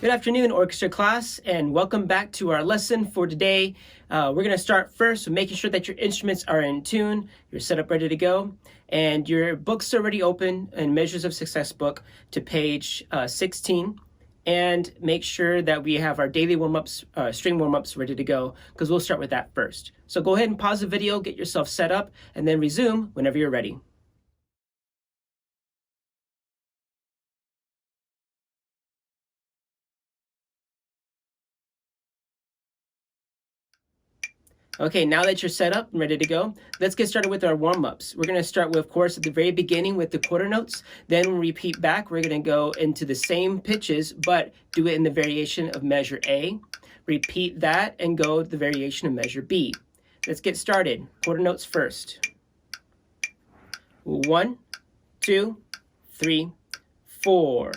Good afternoon, orchestra class, and welcome back to our lesson for today. We're going to start first with making sure that your instruments are in tune, you're set up ready to go, and your book's already open in Measures of Success book to page 16. And make sure that we have our daily warm-ups, string warm-ups ready to go, because we'll start with that first. So go ahead and pause the video, get yourself set up, and then resume whenever you're ready. Okay, now that you're set up and ready to go, let's get started with our warm-ups. We're going to start with, of course, at the very beginning with the quarter notes. Then we'll repeat back. We're going to go into the same pitches, but do it in the variation of measure A. Repeat that and go to the variation of measure B. Let's get started. Quarter notes first. 1, 2, 3, 4.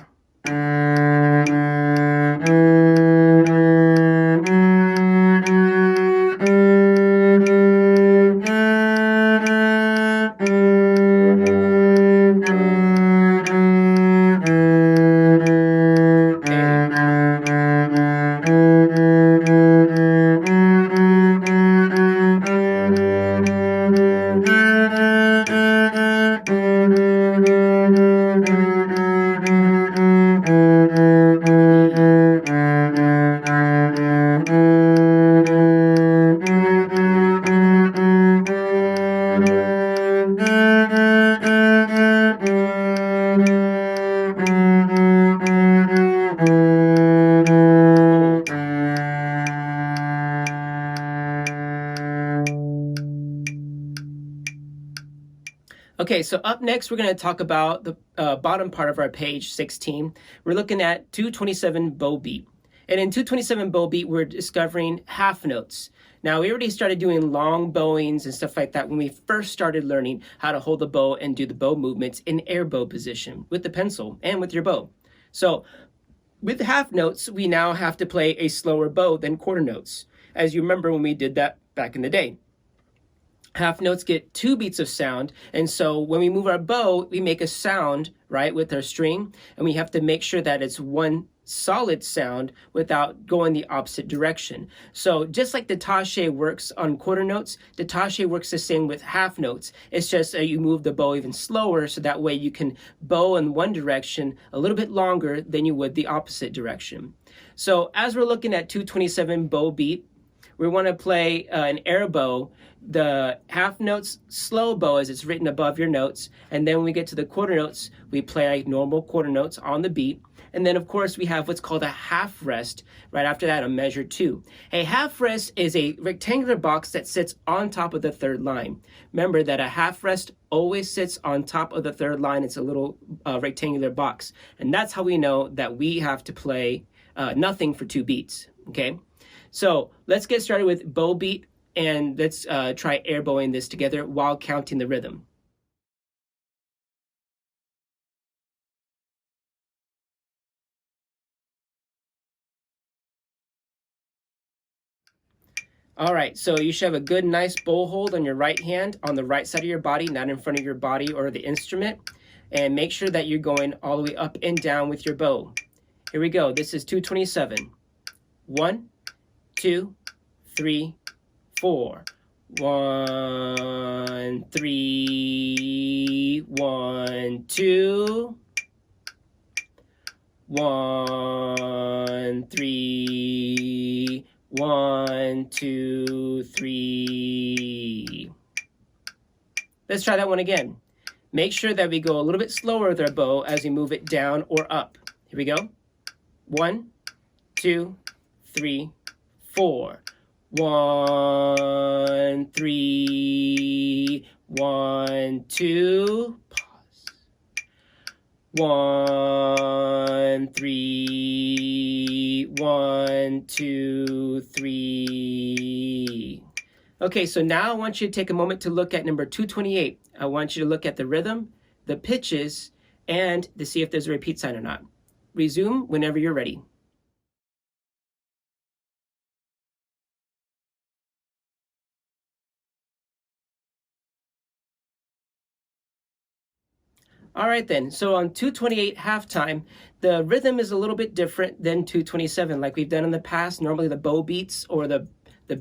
Okay, so up next, we're going to talk about the bottom part of our page 16. We're looking at 227 bow beat. And in 227 bow beat, we're discovering half notes. Now, we already started doing long bowings and stuff like that when we first started learning how to hold the bow and do the bow movements in air bow position with the pencil and with your bow. So with half notes, we now have to play a slower bow than quarter notes, as you remember when we did that back in the day. Half notes get 2 beats of sound, and so when we move our bow, we make a sound, right, with our string, and we have to make sure that it's one solid sound without going the opposite direction. So just like the tache works on quarter notes, the tache works the same with half notes. It's just you move the bow even slower, so that way you can bow in one direction a little bit longer than you would the opposite direction. So as we're looking at 227 bow beat, we want to play an air bow, the half notes slow bow as it's written above your notes, and then when we get to the quarter notes, we play like normal quarter notes on the beat. And then, of course, we have what's called a half rest right after that, a measure 2. A half rest is a rectangular box that sits on top of the third line. Remember that a half rest always sits on top of the third line. It's a little rectangular box. And that's how we know that we have to play nothing for 2 beats, okay? So let's get started with bow beat, and let's try air bowing this together while counting the rhythm. All right, so you should have a good, nice bow hold on your right hand on the right side of your body, not in front of your body or the instrument. And make sure that you're going all the way up and down with your bow. Here we go. This is 227. 1, 2, 3, 4. 1, 3, 1, 2. 1, 3, 1, 2, 3. Let's try that one again. Make sure that we go a little bit slower with our bow as we move it down or up. Here we go. 1, 2, 3, 4. 1, 3, 1, 2. Pause. 1, 3, 1, 2, 3. Okay, so now I want you to take a moment to look at number 228. I want you to look at the rhythm, the pitches, and to see if there's a repeat sign or not. Resume whenever you're ready. All right then, so on 228 halftime, the rhythm is a little bit different than 227 like we've done in the past. Normally the bow beats or the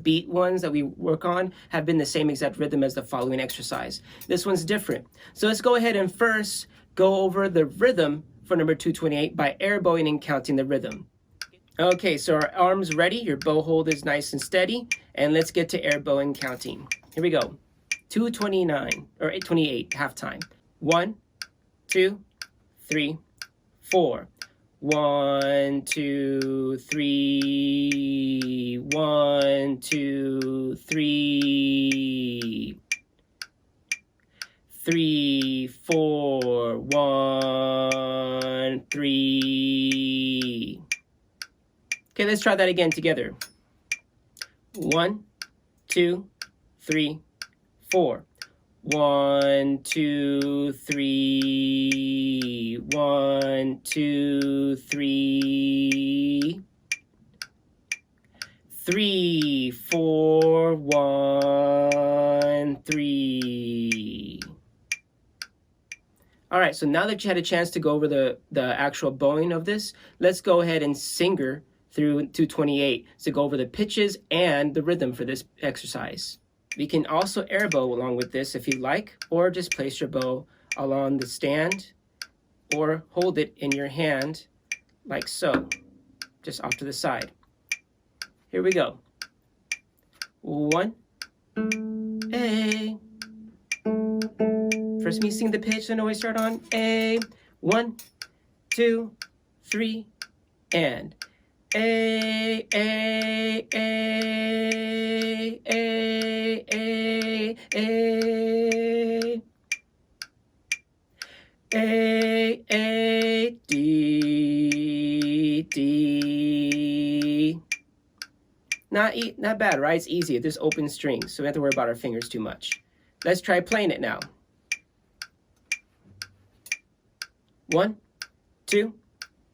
beat ones that we work on have been the same exact rhythm as the following exercise. This one's different. So let's go ahead and first go over the rhythm for number 228 by air bowing and counting the rhythm. Okay, so our arms ready, your bow hold is nice and steady, and let's get to air bowing counting. Here we go. 229 or 828 halftime. 1, 2, 3, 4. 1, 2, 3. 1, 2, 3. 3, 4. 1, 3. Okay, let's try that again together. 1, 2, 3, 4. 1, 2, 3. 1, 2, 3. 3, 4. 1, 3. All right, so now that you had a chance to go over the actual bowing of this, let's go ahead and singer through 228 to go over the pitches and the rhythm for this exercise. We can also air bow along with this if you'd like, or just place your bow along the stand or hold it in your hand like so, just off to the side. Here we go. 1, A. First me sing the pitch, then always start on A. 1, 2, 3, and A, A, A, A, A, A, A, A, D, D. Not bad, right? It's easy. There's open strings, so we don't have to worry about our fingers too much. Let's try playing it now. 1, 2,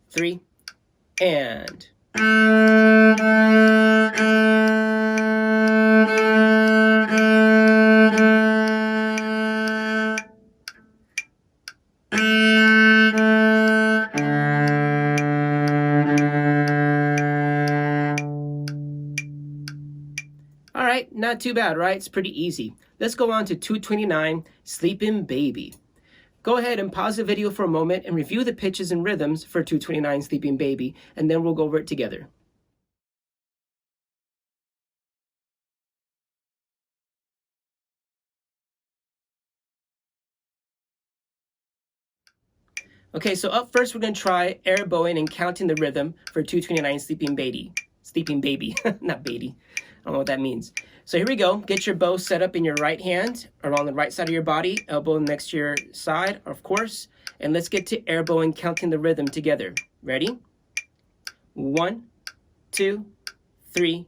3, and. All right, not too bad, right? It's pretty easy. Let's go on to 229, Sleeping Baby. Go ahead and pause the video for a moment and review the pitches and rhythms for 229, Sleeping Baby, and then we'll go over it together. Okay, so up first we're going to try air bowing and counting the rhythm for 229, Sleeping Baby. Sleeping Baby, not baby. I don't know what that means. So here we go. Get your bow set up in your right hand or on the right side of your body, elbow next to your side, of course. And let's get to air bowing, counting the rhythm together. Ready? 1, 2, 3,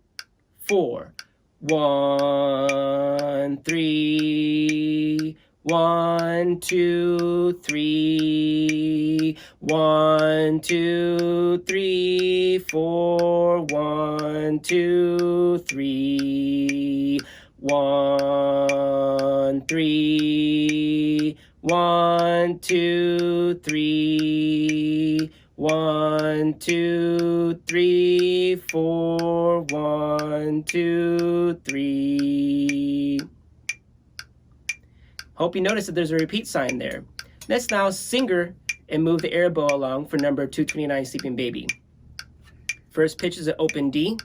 4. 1, 3. 1, 2, 3. 1, 2, 3, 4. 1, 2, 3. 1, 3. 1, 2, 3. 1, 2, 3, 4. 1, 2, 3. Hope you notice that there's a repeat sign there. Let's now singer and move the air bow along for number 229, Sleeping Baby. First pitch is an open D.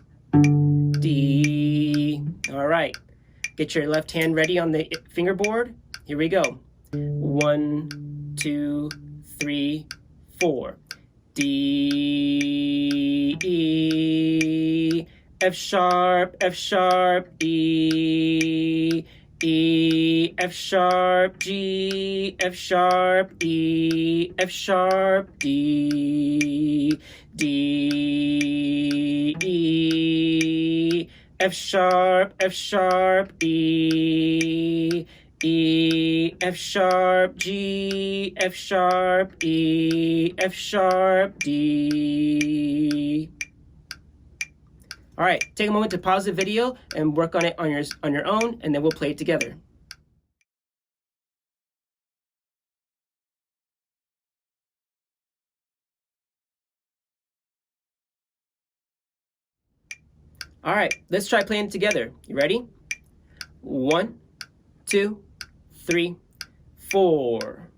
D. All right. Get your left hand ready on the fingerboard. Here we go. 1, 2, 3, 4. D, E, F sharp, E, E, F sharp, G, F sharp, E, F sharp, D, D, E, F sharp, E, E, F sharp, G, F sharp, E, F sharp, D. All right, take a moment to pause the video and work on it on your own, and then we'll play it together. All right, let's try playing it together. You ready? 1, 2, 3, 4.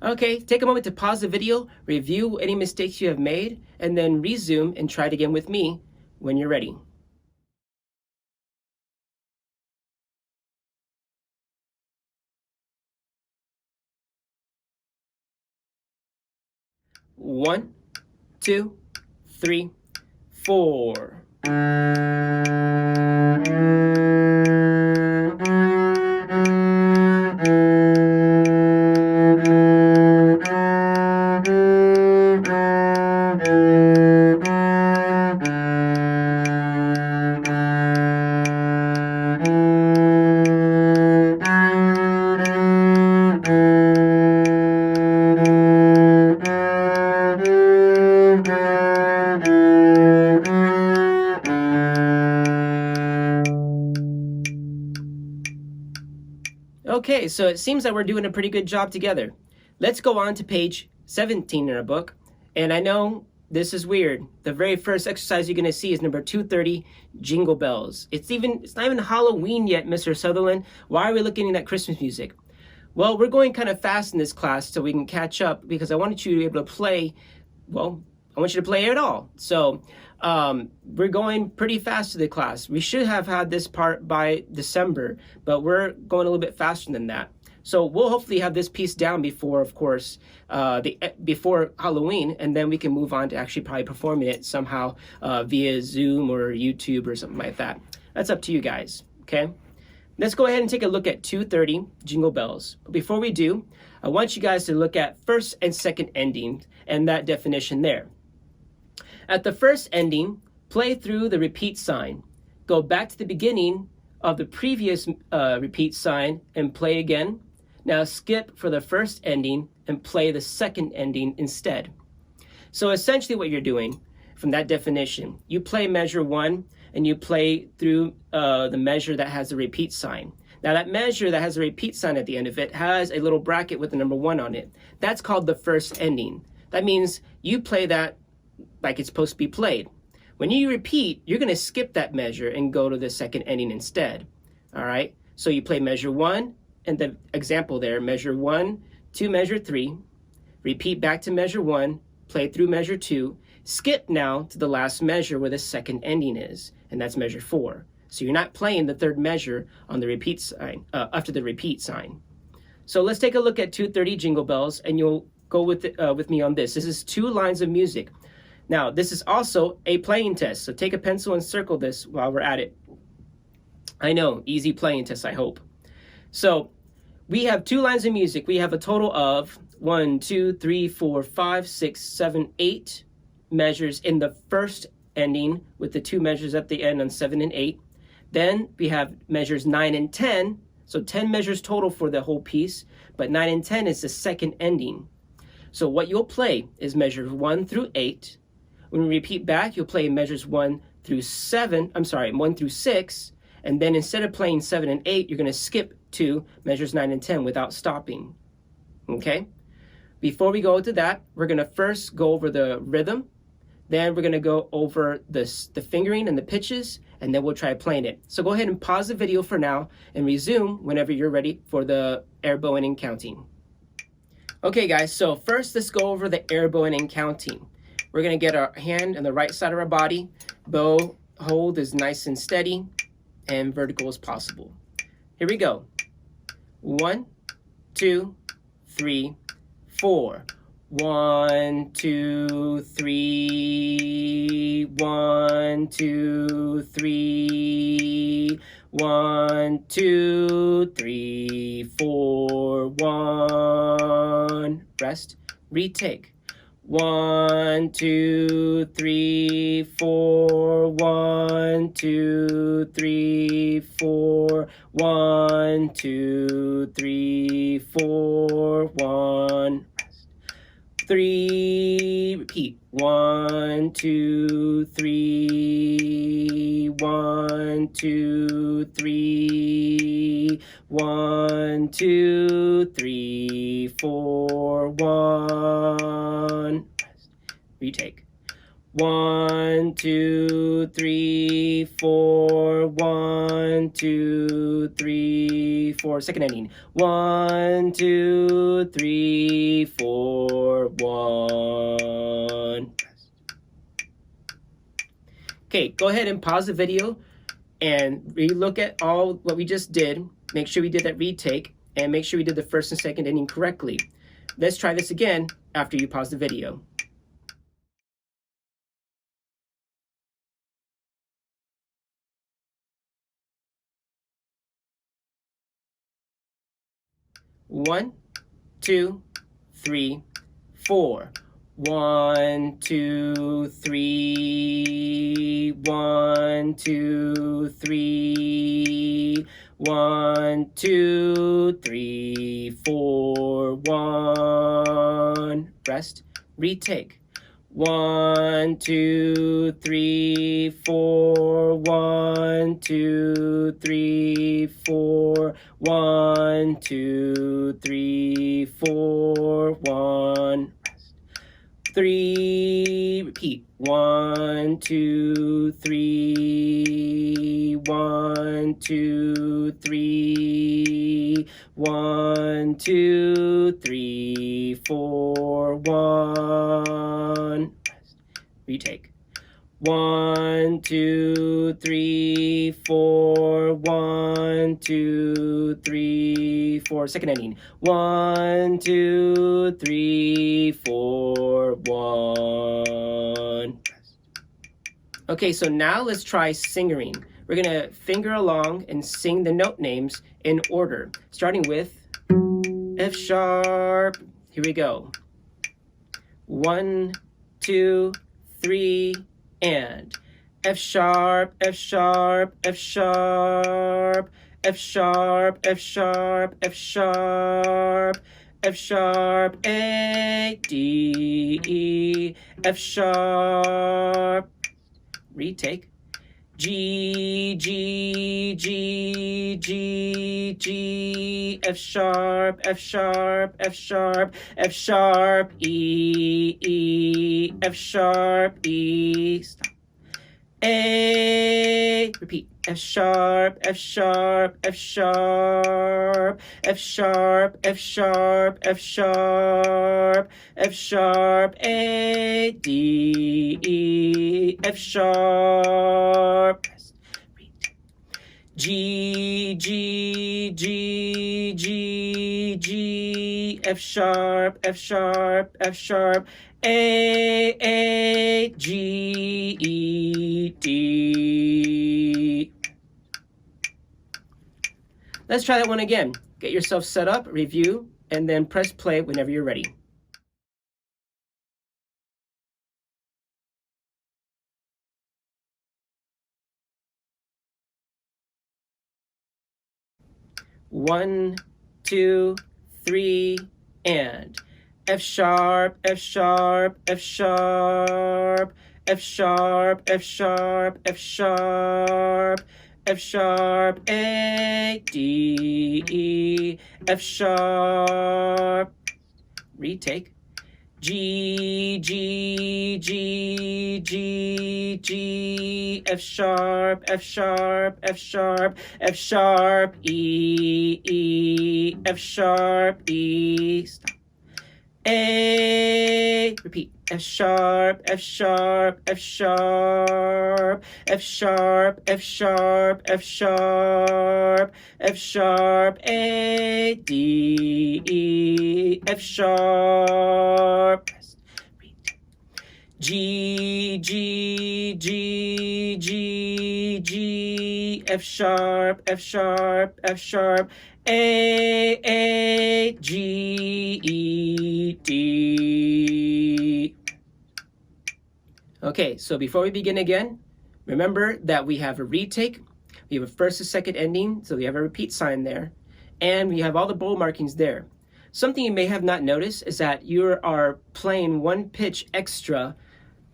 Okay, take a moment to pause the video, review any mistakes you have made, and then resume and try it again with me when you're ready. One, 2, 3, 4. Okay, so it seems that we're doing a pretty good job together. Let's go on to page 17 in our book. And I know this is weird. The very first exercise you're going to see is number 230, Jingle Bells. It's not even Halloween yet, Mr. Sutherland. Why are we looking at Christmas music? Well, we're going kind of fast in this class so we can catch up because I wanted you to be able to play, well, I want you to play it all. So we're going pretty fast to the class. We should have had this part by December, but we're going a little bit faster than that. So we'll hopefully have this piece down before, of course, before Halloween, and then we can move on to actually probably performing it somehow via Zoom or YouTube or something like that. That's up to you guys, okay? Let's go ahead and take a look at 230 Jingle Bells. But before we do, I want you guys to look at first and second ending and that definition there. At the first ending, play through the repeat sign. Go back to the beginning of the previous repeat sign and play again. Now skip for the first ending and play the second ending instead. So essentially what you're doing from that definition, you play measure 1 and you play through the measure that has the repeat sign. Now that measure that has a repeat sign at the end of it has a little bracket with the number 1 on it. That's called the first ending. That means you play that like it's supposed to be played. When you repeat, you're going to skip that measure and go to the second ending instead. All right? So you play measure 1, and the example there, measure 1 to measure 3, repeat back to measure 1, play through measure 2, skip now to the last measure where the second ending is, and that's measure 4. So you're not playing the third measure on the repeat sign, after the repeat sign. So let's take a look at 230 Jingle Bells, and you'll go with me on this. This is 2 lines of music. Now, this is also a playing test, so take a pencil and circle this while we're at it. I know, easy playing test, I hope. So, we have 2 lines of music. We have a total of 1, 2, 3, 4, 5, 6, 7, 8 measures in the first ending with the 2 measures at the end on 7 and 8. Then we have measures 9 and 10, so 10 measures total for the whole piece, but 9 and 10 is the second ending. So what you'll play is measures 1 through 8. When we repeat back, you'll play measures 1 through 6, and then instead of playing 7 and 8, you're going to skip to measures 9 and 10 without stopping. Okay? Before we go to that, we're going to first go over the rhythm, then we're going to go over the fingering and the pitches, and then we'll try playing it. So go ahead and pause the video for now and resume whenever you're ready for the air bowing and counting. Okay guys, so first let's go over the air bowing and counting. We're going to get our hand on the right side of our body. Bow hold is nice and steady and vertical as possible. Here we go. 1, 2, 3, 4. 1, 2, 3. 1, 2, 3. 1, 2, 3, 4. 1. Rest. Retake. 1, 2, 3, 4. 1, 2, 3, 4. 1, 2, 3, 4. 1. 3. Repeat. 1, 2, 3. 1, 2, 3. 1, 2, 3, 4. 1. Retake. 1, 2, 3, 4. 1, 2, 3, 4. Second ending. 1, 2, 3, 4. 1. Okay, go ahead and pause the video and relook at all what we just did. Make sure we did that retake and make sure we did the first and second ending correctly. Let's try this again after you pause the video. One, 2, 3, 4. 1, 2, 3. 1, 2, 3. 1, 2, 3, 4. 1. Rest. Retake. 1, 2, 3, 4. 1, 2, 3, 4. 1, 2, 3, 4. 1. 3. Repeat. 1, 2, 3. 1, 2, 3. 1, 2, 3, 4. 1. Retake. 1, 2, 3, 4. 1, 2, 3, 4. Second ending. 1, 2, 3, 4. 1. Okay, so now let's try singering. We're gonna finger along and sing the note names in order, starting with F sharp. Here we go. 1, 2, 3, and F sharp, F sharp, F sharp, F sharp, F sharp, F sharp, F sharp, A, D, E, F sharp. Retake. G, G, G, G, G, F sharp, F sharp, F sharp, F sharp, E, E, F sharp, E. Stop. A. Repeat. F sharp, F sharp, F sharp, F sharp, F sharp, F sharp, F sharp, A, D, E, F sharp. G, G, G, G, G, F sharp, F sharp, F sharp, A, G, E, D. Let's try that one again. Get yourself set up, review, and then press play whenever you're ready. One, 2, 3, and F sharp, F sharp, F sharp, F sharp, F sharp, F sharp, F sharp, A, D, E, F sharp. Retake. G, G, G, G, G, F sharp, F sharp, F sharp, F sharp, E, E, F sharp, E. Stop. A. Repeat. F sharp, F sharp, F sharp, F sharp, F sharp, F sharp, F sharp, A, D, E, F sharp. G, G, G, G, G, F sharp, F sharp, F sharp, A, G, E, D. Okay, so before we begin again, remember that we have a retake, we have a first and second ending, so we have a repeat sign there, and we have all the bow markings there. Something you may have not noticed is that you are playing one pitch extra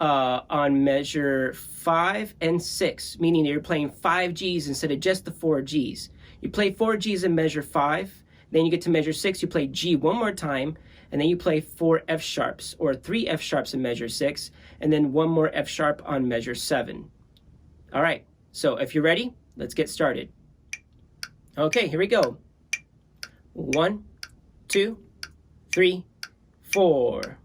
on measure 5 and 6, meaning you're playing 5 Gs instead of just the 4 Gs. You play 4 Gs in measure 5, then you get to measure 6, you play G one more time, and then you play 4 F sharps or 3 F sharps in measure 6, and then one more F sharp on measure 7. All right, so if you're ready, let's get started. Okay, here we go. 1, 2, 3, 4.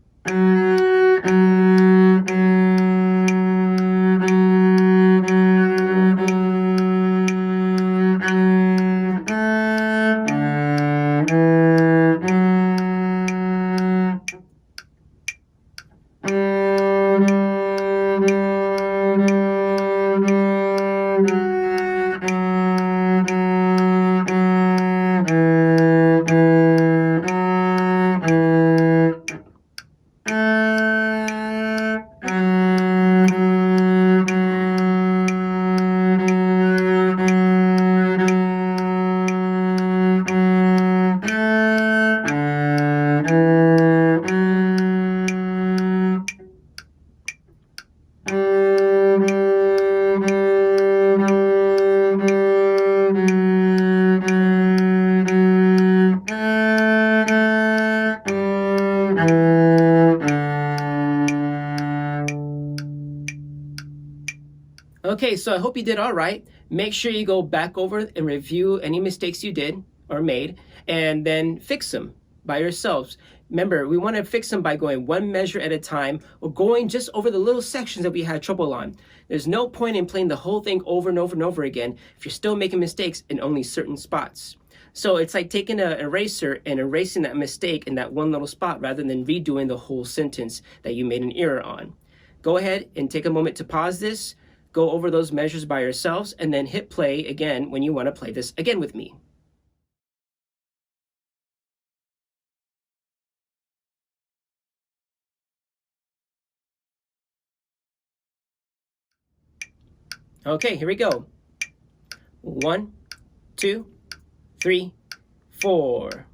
Okay, so I hope you did all right. Make sure you go back over and review any mistakes you did or made, and then fix them by yourselves. Remember, we want to fix them by going one measure at a time or going just over the little sections that we had trouble on. There's no point in playing the whole thing over and over and over again if you're still making mistakes in only certain spots. So it's like taking an eraser and erasing that mistake in that one little spot rather than redoing the whole sentence that you made an error on. Go ahead and take a moment to pause this, go over those measures by yourselves, and then hit play again when you want to play this again with me. Okay, here we go. 1, 2, 3, 4.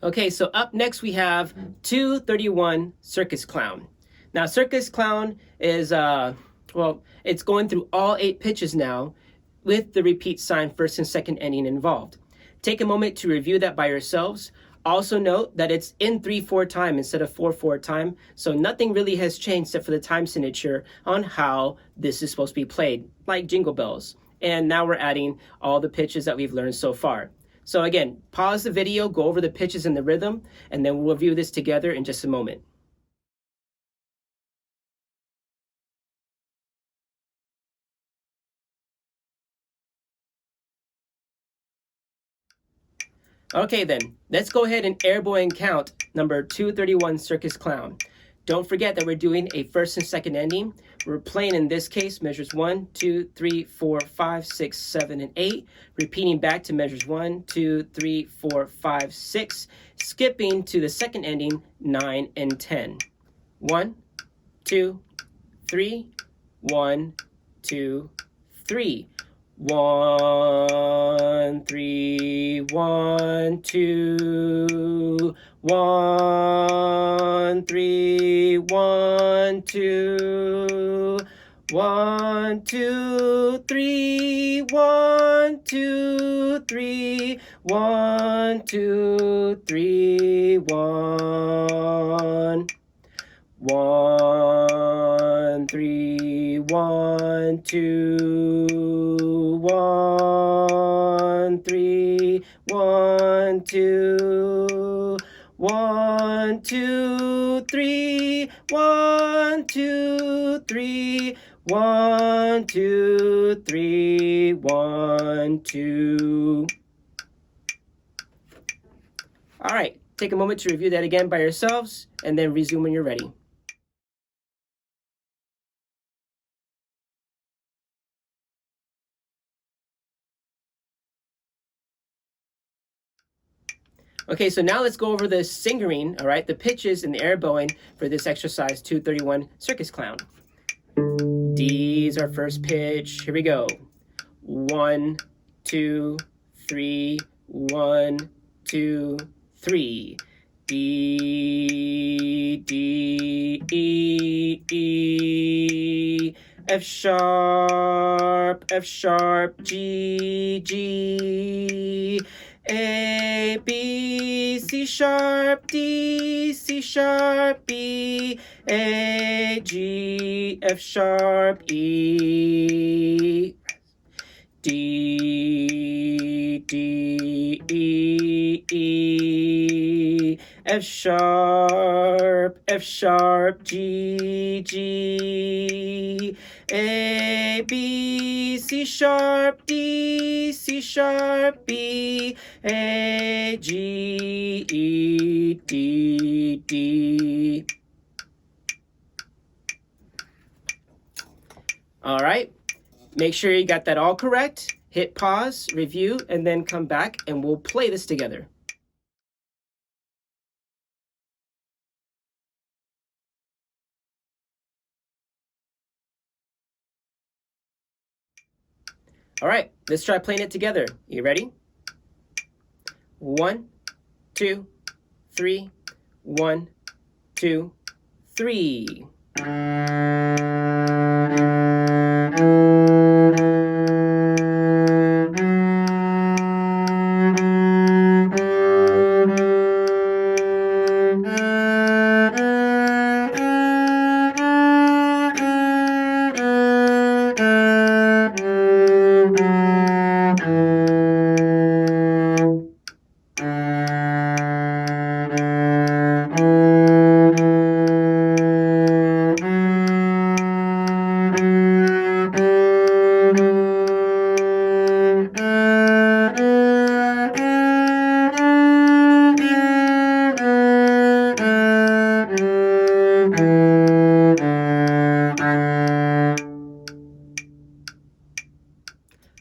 Okay, so up next we have 231 Circus Clown. Now, Circus Clown is, it's going through all 8 pitches now with the repeat sign first and second ending involved. Take a moment to review that by yourselves. Also note that it's in 3/4 time instead of 4/4 time, so nothing really has changed except for the time signature on how this is supposed to be played, like Jingle Bells. And now we're adding all the pitches that we've learned so far. So again, pause the video, go over the pitches and the rhythm, and then we'll review this together in just a moment. Okay then, let's go ahead and airborne count number 231 Circus Clown. Don't forget that we're doing a first and second ending. We're playing, in this case, measures 1, 2, 3, 4, 5, 6, 7, and 8. Repeating back to measures 1, 2, 3, 4, 5, 6. Skipping to the second ending, 9 and 10. 1, 2, 3, 1, 2, 3. 1, 3, 1, 2, 1, 3, 1, 2. 1, 2, 3, 1, 2, 3, 1, 2, 3, 1. 1, 3, 1, 2, 1, 3, 1, 2, 1, 2, 3, 1, 2, 3, 1, 2, 3, 1, 2. All right, take a moment to review that again by yourselves and then resume when you're ready. Okay, so now let's go over the singering, all right, the pitches and the air bowing for this exercise 231 Circus Clown. D is our first pitch. Here we go. 1, 2, 3, 1, 2, 3. D, D, E, E. F sharp, G, G. A, B, C sharp, D, C sharp, B, A, G, F sharp, E, D, D, E, E, F sharp, G, G, A, B, C sharp, D, C sharp, B, A, G, E, D, D. All right. Make sure you got that all correct. Hit pause, review, and then come back and we'll play this together. All right, let's try playing it together. You ready? 1, 2, 3. 1, 2, 3.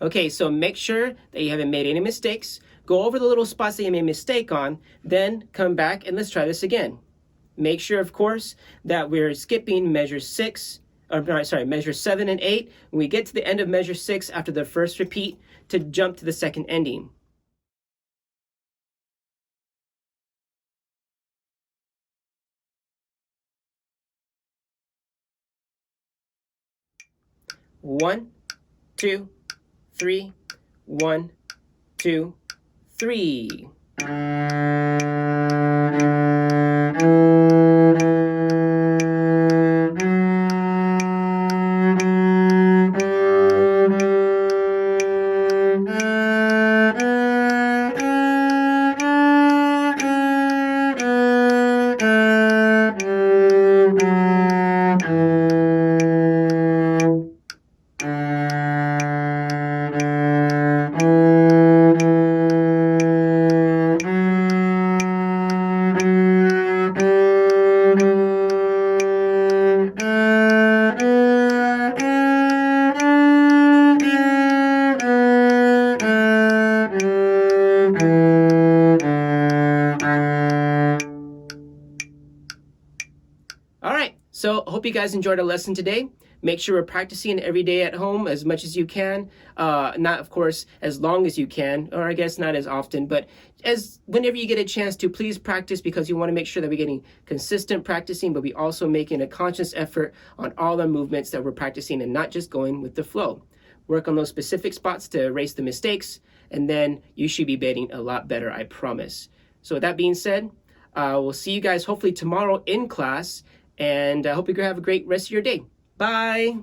Okay, so make sure that you haven't made any mistakes. Go over the little spots that you made a mistake on, then come back and let's try this again. Make sure, of course, that we're skipping measure 7 and 8 when we get to the end of measure 6 after the first repeat to jump to the second ending. One, 2, 3. 1, 2, 3. So hope you guys enjoyed our lesson today. Make sure we're practicing every day at home as much as you can. Not, of course, as long as you can, or I guess not as often, but as whenever you get a chance to, please practice, because you want to make sure that we're getting consistent practicing, but we also making a conscious effort on all the movements that we're practicing and not just going with the flow. Work on those specific spots to erase the mistakes, and then you should be getting a lot better, I promise. So with that being said, we'll see you guys hopefully tomorrow in class, and I hope you have a great rest of your day. Bye.